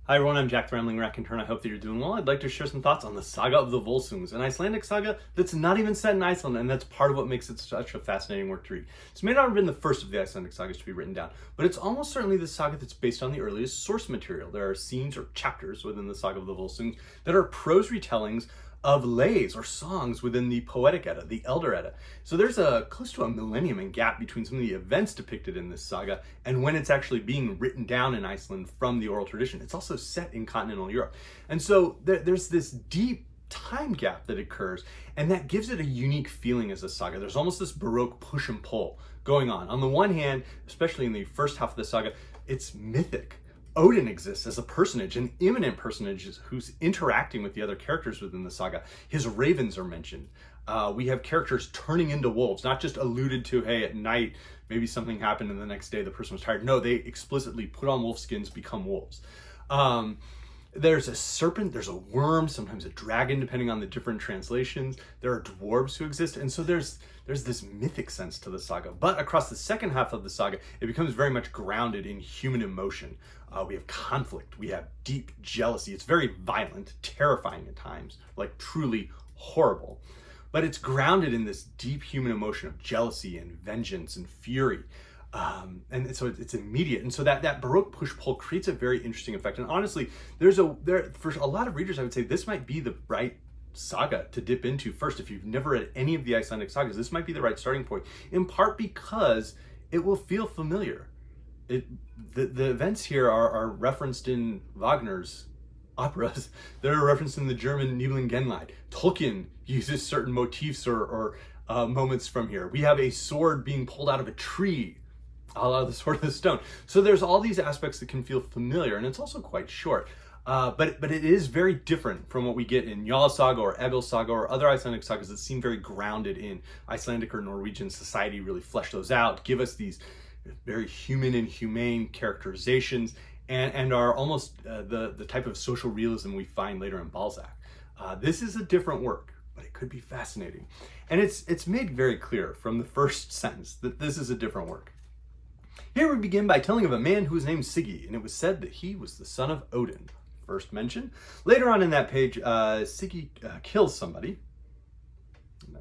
Hi everyone, I'm Jack the Rambling Raconteur. I hope that you're doing well. I'd like to share some thoughts on the Saga of the Volsungs, an Icelandic saga that's not even set in Iceland, and that's part of what makes it such a fascinating work to read. This may not have been the first of the Icelandic sagas to be written down, but it's almost certainly the saga that's based on the earliest source material. There are scenes or chapters within the Saga of the Volsungs that are prose retellings of lays or songs within the Poetic Edda, the Elder Edda. So there's a close to a millennium in gap between some of the events depicted in this saga and when it's actually being written down in Iceland from the oral tradition. It's also set in continental Europe. And so there's this deep time gap that occurs, and that gives it a unique feeling as a saga. There's almost this Baroque push and pull going on. On the one hand, especially in the first half of the saga, it's mythic. Odin exists as a personage, an immanent personage who's interacting with the other characters within the saga. His ravens are mentioned. We have characters turning into wolves, not just alluded to, hey, at night, maybe something happened and the next day the person was tired. No, they explicitly put on wolf skins, become wolves. There's a serpent, there's a worm, sometimes a dragon, depending on the different translations. There are dwarves who exist, and so there's this mythic sense to the saga. But across the second half of the saga, it becomes very much grounded in human emotion. We have conflict, we have deep jealousy. It's very violent, terrifying at times, like truly horrible. But it's grounded in this deep human emotion of jealousy and vengeance and fury. And so it's immediate, and so that Baroque push-pull creates a very interesting effect. And honestly, for a lot of readers, I would say this might be the right saga to dip into first. If you've never read any of the Icelandic sagas, this might be the right starting point, in part because it will feel familiar. The events here are referenced in Wagner's operas. They're referenced in the German Nibelungenlied. Tolkien uses certain motifs or moments from here. We have a sword being pulled out of a tree, a la the Sword of the Stone. So there's all these aspects that can feel familiar, and it's also quite short. But it is very different from what we get in Jarl Saga or Egil Saga or other Icelandic sagas that seem very grounded in Icelandic or Norwegian society, really flesh those out, give us these very human and humane characterizations, and are almost the type of social realism we find later in Balzac. This is a different work, but it could be fascinating. And it's made very clear from the first sentence that this is a different work. Here we begin by telling of a man who was named Siggi, and it was said that he was the son of Odin. First mention. Later on in that page, Siggi kills somebody.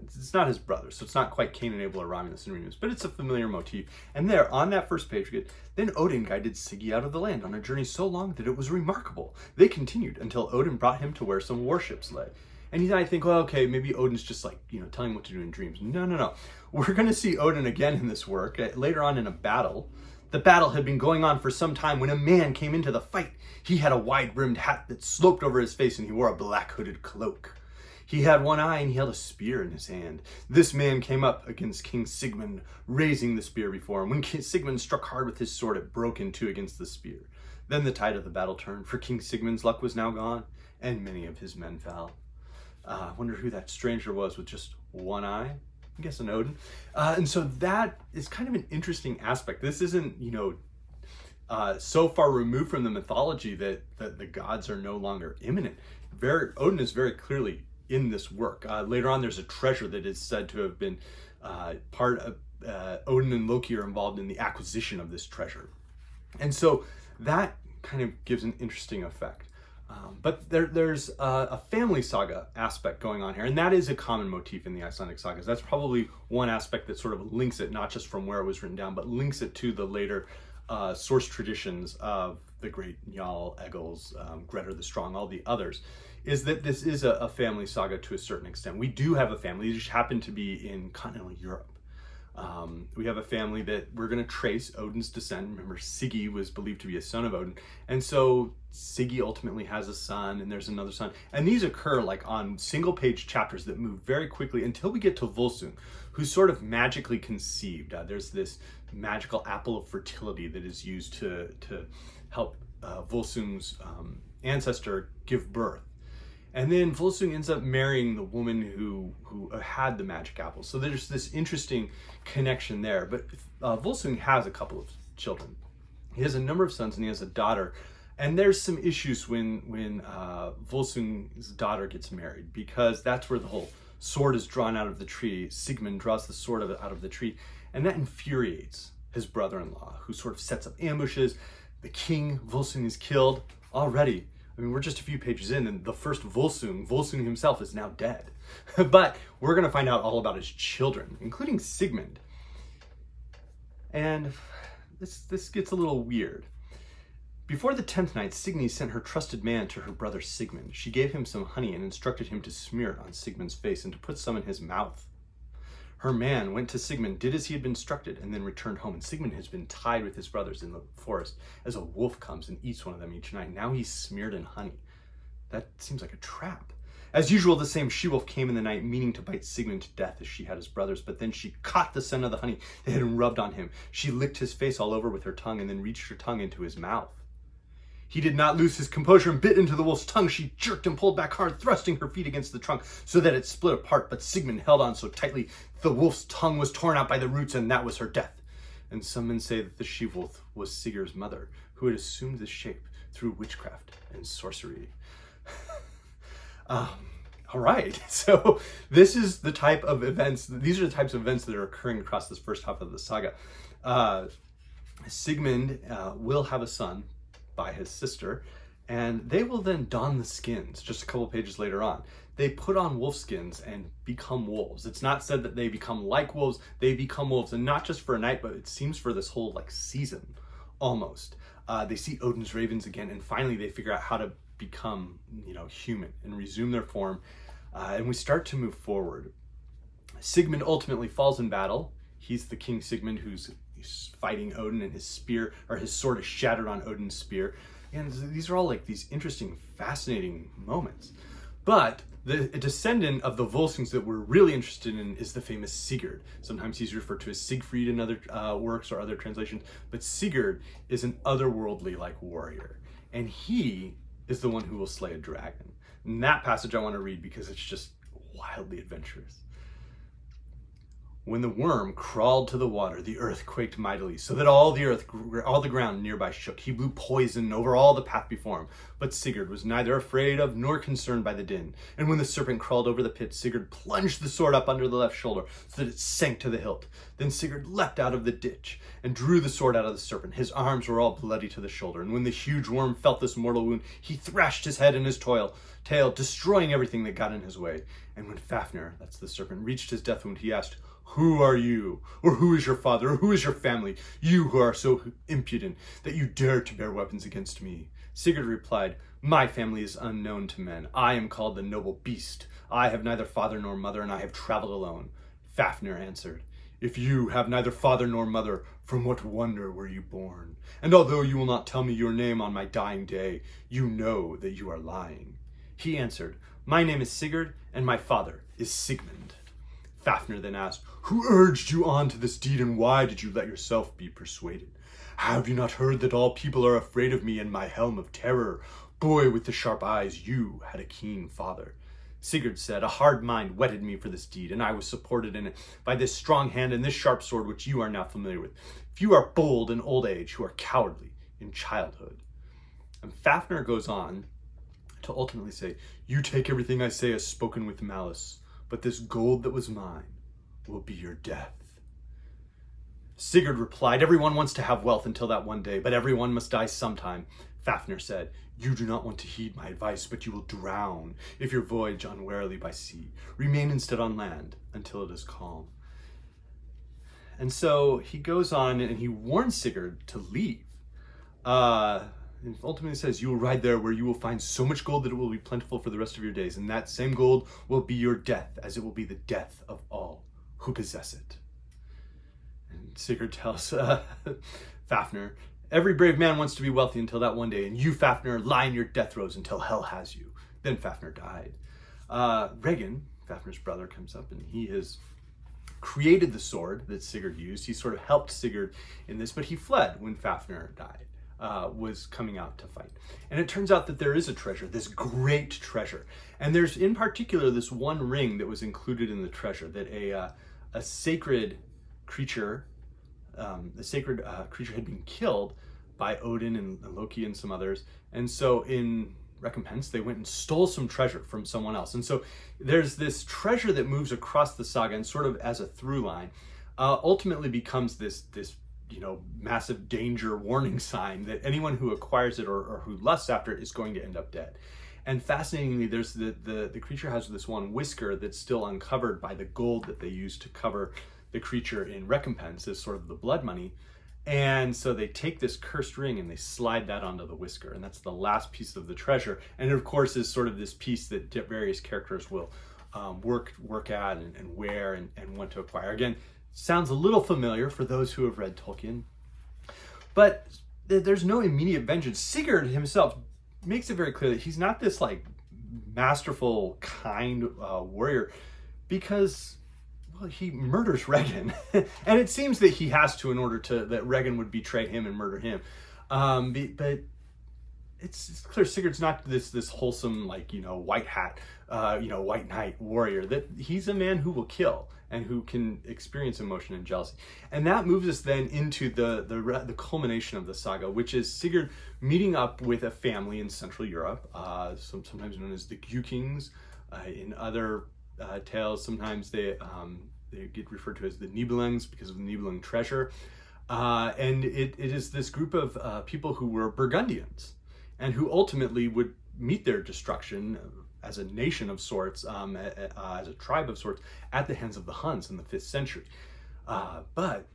It's not his brother, so it's not quite Cain and Abel or Romulus and Remus, but it's a familiar motif. And there, on that first page, we get, then Odin guided Siggi out of the land on a journey so long that it was remarkable. They continued until Odin brought him to where some warships lay. And I think, well, okay, maybe Odin's just like, telling him what to do in dreams. No. We're going to see Odin again in this work, later on in a battle. The battle had been going on for some time when a man came into the fight. He had a wide-brimmed hat that sloped over his face, and he wore a black hooded cloak. He had one eye, and he held a spear in his hand. This man came up against King Sigmund, raising the spear before him. When King Sigmund struck hard with his sword, it broke in two against the spear. Then the tide of the battle turned, for King Sigmund's luck was now gone, and many of his men fell. I wonder who that stranger was with just one eye. I guess an Odin. And so that is kind of an interesting aspect. This isn't, so far removed from the mythology that the gods are no longer immanent. Odin is very clearly in this work. Later on, there's a treasure that is said to have been part of Odin and Loki are involved in the acquisition of this treasure. And so that kind of gives an interesting effect. But there's a family saga aspect going on here, and that is a common motif in the Icelandic sagas. That's probably one aspect that sort of links it, not just from where it was written down, but links it to the later source traditions of the great Njal, Egil's, Grettir the Strong, all the others, is that this is a family saga to a certain extent. We do have a family, they just happen to be in continental Europe. We have a family that we're going to trace Odin's descent. Remember, Siggi was believed to be a son of Odin. And so Siggi ultimately has a son, and there's another son. And these occur like on single page chapters that move very quickly until we get to Volsung, who's sort of magically conceived. There's this magical apple of fertility that is used to help Volsung's ancestor give birth. And then Volsung ends up marrying the woman who had the magic apple. So there's this interesting connection there. But Volsung has a couple of children. He has a number of sons and he has a daughter. And there's some issues when Volsung's daughter gets married, because that's where the whole sword is drawn out of the tree. Sigmund draws the sword out of the tree, and that infuriates his brother-in-law, who sort of sets up ambushes. The king, Volsung, is killed. already, I mean, we're just a few pages in, and the first Volsung himself is now dead. But we're going to find out all about his children, including Sigmund. And this gets a little weird. Before the 10th night, Signy sent her trusted man to her brother Sigmund. She gave him some honey and instructed him to smear it on Sigmund's face and to put some in his mouth. Her man went to Sigmund, did as he had been instructed, and then returned home. And Sigmund has been tied with his brothers in the forest as a wolf comes and eats one of them each night. Now he's smeared in honey. That seems like a trap. As usual, the same she-wolf came in the night, meaning to bite Sigmund to death as she had his brothers, but then she caught the scent of the honey that had been rubbed on him. She licked his face all over with her tongue and then reached her tongue into his mouth. He did not lose his composure and bit into the wolf's tongue. She jerked and pulled back hard, thrusting her feet against the trunk so that it split apart, but Sigmund held on so tightly the wolf's tongue was torn out by the roots, and that was her death. And some men say that the she-wolf was Sigurd's mother, who had assumed this shape through witchcraft and sorcery. All right, so this is the type of events, these are the types of events that are occurring across this first half of the saga. Sigmund will have a son by his sister, and they will then don the skins just a couple pages later on. They put on wolf skins and become wolves. It's not said that they become like wolves, they become wolves, and not just for a night, but it seems for this whole season, almost. They see Odin's ravens again, and finally they figure out how to become, human and resume their form, and we start to move forward. Sigmund ultimately falls in battle. He's the King Sigmund who's fighting Odin, and his spear, or his sword, is shattered on Odin's spear. And these are all these interesting, fascinating moments. But a descendant of the Volsungs that we're really interested in is the famous Sigurd. Sometimes he's referred to as Siegfried in other works or other translations, but Sigurd is an otherworldly warrior, and he is the one who will slay a dragon. And that passage I want to read because it's just wildly adventurous. When the worm crawled to the water, the earth quaked mightily, so that all the ground nearby shook. He blew poison over all the path before him. But Sigurd was neither afraid of nor concerned by the din. And when the serpent crawled over the pit, Sigurd plunged the sword up under the left shoulder, so that it sank to the hilt. Then Sigurd leapt out of the ditch and drew the sword out of the serpent. His arms were all bloody to the shoulder. And when the huge worm felt this mortal wound, he thrashed his head and his tail, destroying everything that got in his way. And when Fafnir, that's the serpent, reached his death wound, he asked, "Who are you? Or who is your father? Or who is your family? You who are so impudent that you dare to bear weapons against me." Sigurd replied, "My family is unknown to men. I am called the noble beast. I have neither father nor mother, and I have traveled alone." Fafnir answered, "If you have neither father nor mother, from what wonder were you born? And although you will not tell me your name on my dying day, you know that you are lying." He answered, "My name is Sigurd, and my father is Sigmund." Fafnir then asked, "Who urged you on to this deed, and why did you let yourself be persuaded? Have you not heard that all people are afraid of me and my helm of terror? Boy with the sharp eyes, you had a keen father." Sigurd said, "A hard mind whetted me for this deed, and I was supported in it by this strong hand and this sharp sword which you are now familiar with. Few are bold in old age, who are cowardly in childhood." And Fafnir goes on to ultimately say, "You take everything I say as spoken with malice, but this gold that was mine will be your death." Sigurd replied, "Everyone wants to have wealth until that one day, but everyone must die sometime." Fafnir said, "You do not want to heed my advice, but you will drown if you voyage unwarily by sea. Remain instead on land until it is calm." And so he goes on and he warns Sigurd to leave. And ultimately says, "You will ride there where you will find so much gold that it will be plentiful for the rest of your days, and that same gold will be your death, as it will be the death of all who possess it." And Sigurd tells Fafnir, "Every brave man wants to be wealthy until that one day, and you, Fafnir, lie in your death throes until hell has you." Then Fafnir died. Regin, Fafnir's brother, comes up, and he has created the sword that Sigurd used. He sort of helped Sigurd in this, but he fled when Fafnir died. Was coming out to fight. And it turns out that there is a treasure, this great treasure. And there's in particular this one ring that was included in the treasure, that a sacred creature, creature had been killed by Odin and Loki and some others. And so in recompense, they went and stole some treasure from someone else. And so there's this treasure that moves across the saga and sort of as a through line, ultimately becomes this massive danger warning sign that anyone who acquires it or who lusts after it is going to end up dead. And fascinatingly, there's the creature has this one whisker that's still uncovered by the gold that they use to cover the creature in recompense as sort of the blood money. And so they take this cursed ring and they slide that onto the whisker, and that's the last piece of the treasure. And it, of course, is sort of this piece that various characters will work at and wear and want to acquire. Again, sounds a little familiar for those who have read Tolkien, but there's no immediate vengeance. Sigurd himself makes it very clear that he's not this like masterful, kind warrior, because he murders Regan, and it seems that he has to in order that Regan would betray him and murder him. But it's clear Sigurd's not this wholesome white hat, white knight warrior. That he's a man who will kill and who can experience emotion and jealousy. And that moves us then into the culmination of the saga, which is Sigurd meeting up with a family in Central Europe, sometimes known as the Vikings. In other tales, sometimes they get referred to as the Nibelungs because of the Nibelung treasure. And it is this group of people who were Burgundians and who ultimately would meet their destruction as a nation of sorts, as a tribe of sorts, at the hands of the Huns in the 5th century. But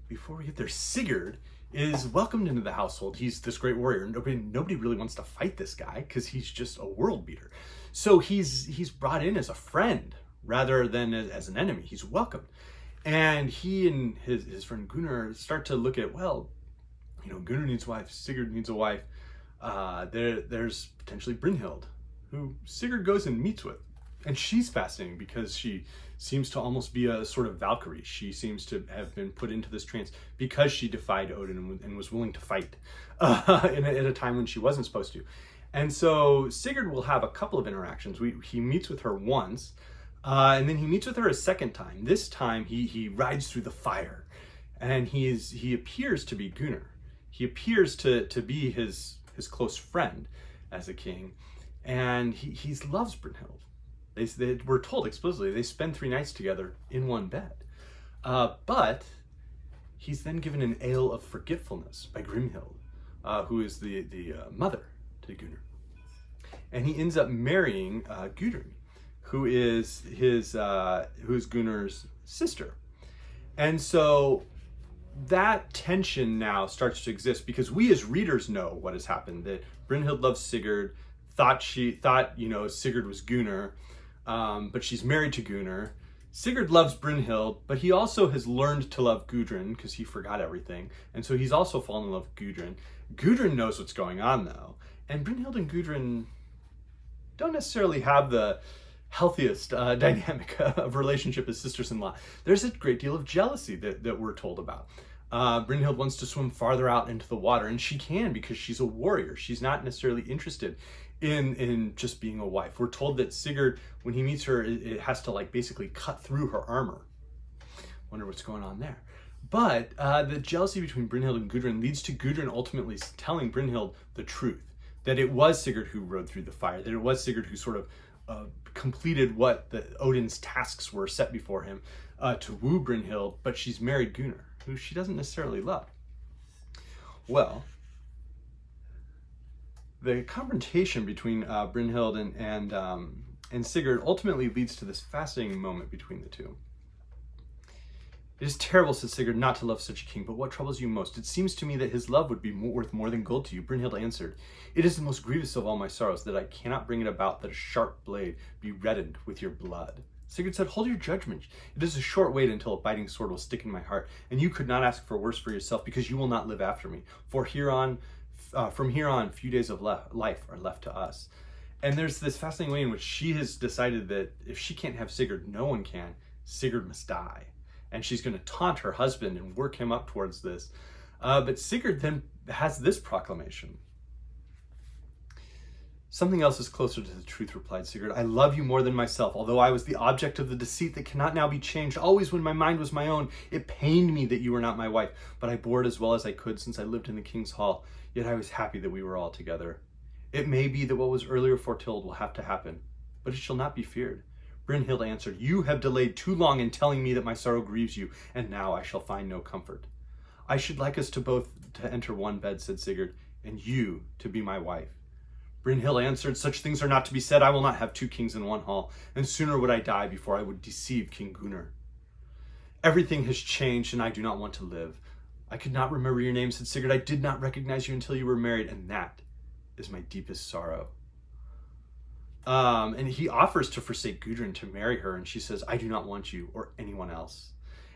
before we get there, Sigurd is welcomed into the household. He's this great warrior. Nobody really wants to fight this guy because he's just a world beater. So he's brought in as a friend rather than as an enemy. He's welcomed. And he and his friend Gunnar start to look at, Gunnar needs a wife, Sigurd needs a wife. There's potentially Brynhild, who Sigurd goes and meets with. And she's fascinating because she seems to almost be a sort of Valkyrie. She seems to have been put into this trance because she defied Odin and was willing to fight at a time when she wasn't supposed to. And so Sigurd will have a couple of interactions. He meets with her once, and then he meets with her a second time. This time he rides through the fire, and he appears to be Gunnar. He appears to be his close friend as a king, and he loves Brynhild. We're told explicitly they spend 3 nights together in one bed. But he's then given an ale of forgetfulness by Grimhild, who is the mother to Gunnar. And he ends up marrying Gudrun, who is Gunnar's sister. And so that tension now starts to exist because we as readers know what has happened, that Brynhild loves Sigurd, thought Sigurd was Gunnar, but she's married to Gunnar. Sigurd loves Brynhild, but he also has learned to love Gudrun because he forgot everything. And so he's also fallen in love with Gudrun. Gudrun knows what's going on though. And Brynhild and Gudrun don't necessarily have the healthiest dynamic of relationship as sisters-in-law. There's a great deal of jealousy that we're told about. Brynhild wants to swim farther out into the water, and she can because she's a warrior. She's not necessarily interested in just being a wife. We're told that Sigurd, when he meets her, it has to basically cut through her armor. Wonder what's going on there. But the jealousy between Brynhild and Gudrun leads to Gudrun ultimately telling Brynhild the truth, that it was Sigurd who rode through the fire, that it was Sigurd who sort of completed what Odin's tasks were set before him to woo Brynhild, but she's married Gunnar, who she doesn't necessarily love. Well, the confrontation between Brynhild and Sigurd ultimately leads to this fascinating moment between the two. "It is terrible," said Sigurd, "not to love such a king, but what troubles you most? It seems to me that his love would be worth more than gold to you." Brynhild answered, "It is the most grievous of all my sorrows, that I cannot bring it about that a sharp blade be reddened with your blood." Sigurd said, "Hold your judgment. It is a short wait until a biting sword will stick in my heart, and you could not ask for worse for yourself, because you will not live after me. For from here on, few days of life are left to us." And there's this fascinating way in which she has decided that if she can't have Sigurd, no one can. Sigurd must die. And she's going to taunt her husband and work him up towards this. But Sigurd then has this proclamation. "Something else is closer to the truth," replied Sigurd. "I love you more than myself, although I was the object of the deceit that cannot now be changed. Always when my mind was my own, it pained me that you were not my wife, but I bore it as well as I could since I lived in the king's hall. Yet I was happy that we were all together. It may be that what was earlier foretold will have to happen, but it shall not be feared." Brynhild answered, "You have delayed too long in telling me that my sorrow grieves you, and now I shall find no comfort." I should like us to both to enter one bed, said Sigurd, and you to be my wife. Brynhild answered, such things are not to be said. I will not have two kings in one hall, and sooner would I die before I would deceive King Gunnar. Everything has changed, and I do not want to live. I could not remember your name, said Sigurd. I did not recognize you until you were married, and that is my deepest sorrow. And he offers to forsake Gudrun to marry her, and she says, I do not want you or anyone else.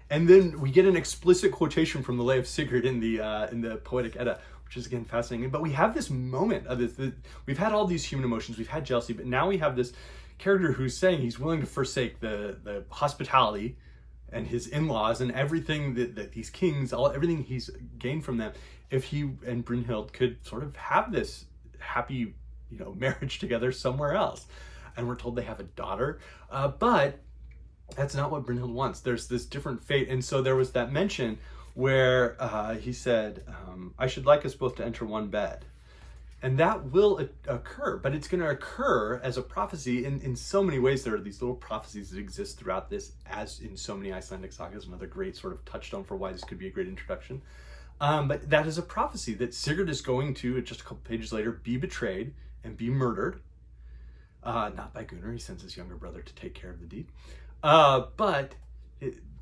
And then we get an explicit quotation from the Lay of Sigurd in the Poetic Edda, which is again fascinating. But we have this moment of this. We've had all these human emotions, we've had jealousy, but now we have this character who's saying he's willing to forsake the hospitality and his in-laws and everything that these kings, everything he's gained from them, if he and Brynhild could sort of have this happy, marriage together somewhere else. And we're told they have a daughter, but that's not what Brynhild wants. There's this different fate. And so there was that mention where he said, I should like us both to enter one bed. And that will occur, but it's going to occur as a prophecy in so many ways. There are these little prophecies that exist throughout this, as in so many Icelandic sagas, another great sort of touchstone for why this could be a great introduction. But that is a prophecy that Sigurd is going to, just a couple pages later, be betrayed and be murdered. Not by Gunnar, he sends his younger brother to take care of the deed.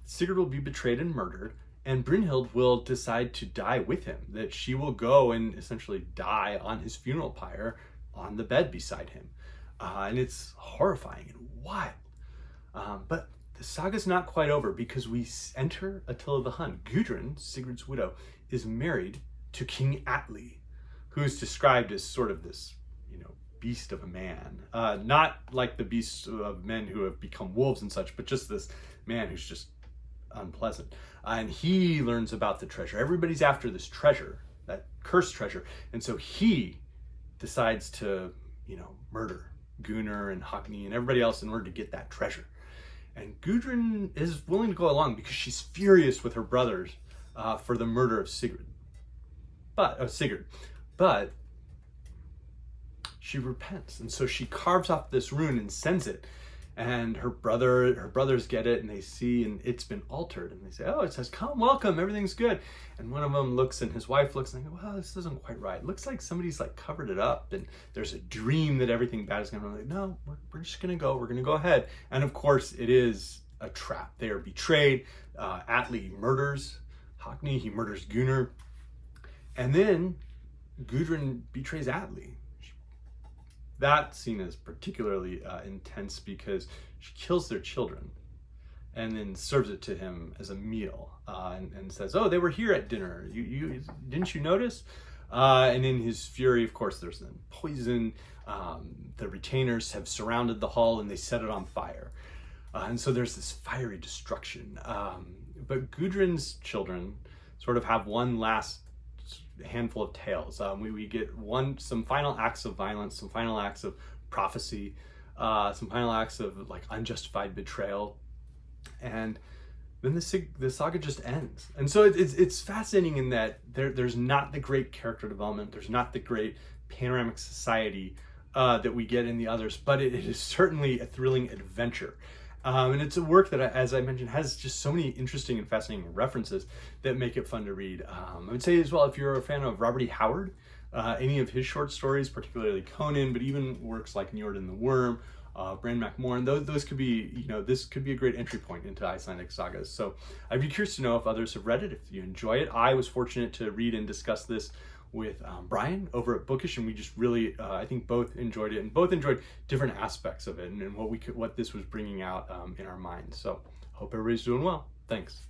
Sigurd will be betrayed and murdered, and Brynhild will decide to die with him, that she will go and essentially die on his funeral pyre on the bed beside him. And it's horrifying and wild. But the saga's not quite over, because we enter Attila the Hun. Gudrun, Sigurd's widow, is married to King Atli, who's described as sort of this, beast of a man. Not like the beasts of men who have become wolves and such, but just this man who's just unpleasant. And he learns about the treasure. Everybody's after this treasure, that cursed treasure. And so he decides to, murder Gunnar and Hogni and everybody else in order to get that treasure. And Gudrun is willing to go along because she's furious with her brothers for the murder of Sigurd. But she repents, and so she carves off this rune and sends it. And her brothers get it, and they see, and it's been altered, and they say, oh, it says, come, welcome, everything's good. And one of them looks, and his wife looks, and they go, well, this isn't quite right. It looks like somebody's covered it up, and there's a dream that everything bad is going to be. Like, no, we're just going to go. We're going to go ahead. And of course, it is a trap. They are betrayed. Atli murders Hogni. He murders Gunnar. And then Gudrun betrays Atli. That scene is particularly intense because she kills their children and then serves it to him as a meal and says, oh, they were here at dinner. You didn't you notice? And in his fury, of course, there's then poison. The retainers have surrounded the hall and they set it on fire. And so there's this fiery destruction. But Gudrun's children sort of have one last handful of tales. We get some final acts of violence, some final acts of prophecy, some final acts of unjustified betrayal, and then the saga just ends. And so it's fascinating in that there's not the great character development, there's not the great panoramic society that we get in the others, but it is certainly a thrilling adventure. And it's a work that, as I mentioned, has just so many interesting and fascinating references that make it fun to read. I would say as well, if you're a fan of Robert E. Howard, any of his short stories, particularly Conan, but even works like Njord and the Worm, Bran MacMorn, those could be, this could be a great entry point into Icelandic sagas. So I'd be curious to know if others have read it, if you enjoy it. I was fortunate to read and discuss this with Brian over at Bookish, and we just really, I think, both enjoyed it and both enjoyed different aspects of it and what this was bringing out in our minds. So hope everybody's doing well. Thanks.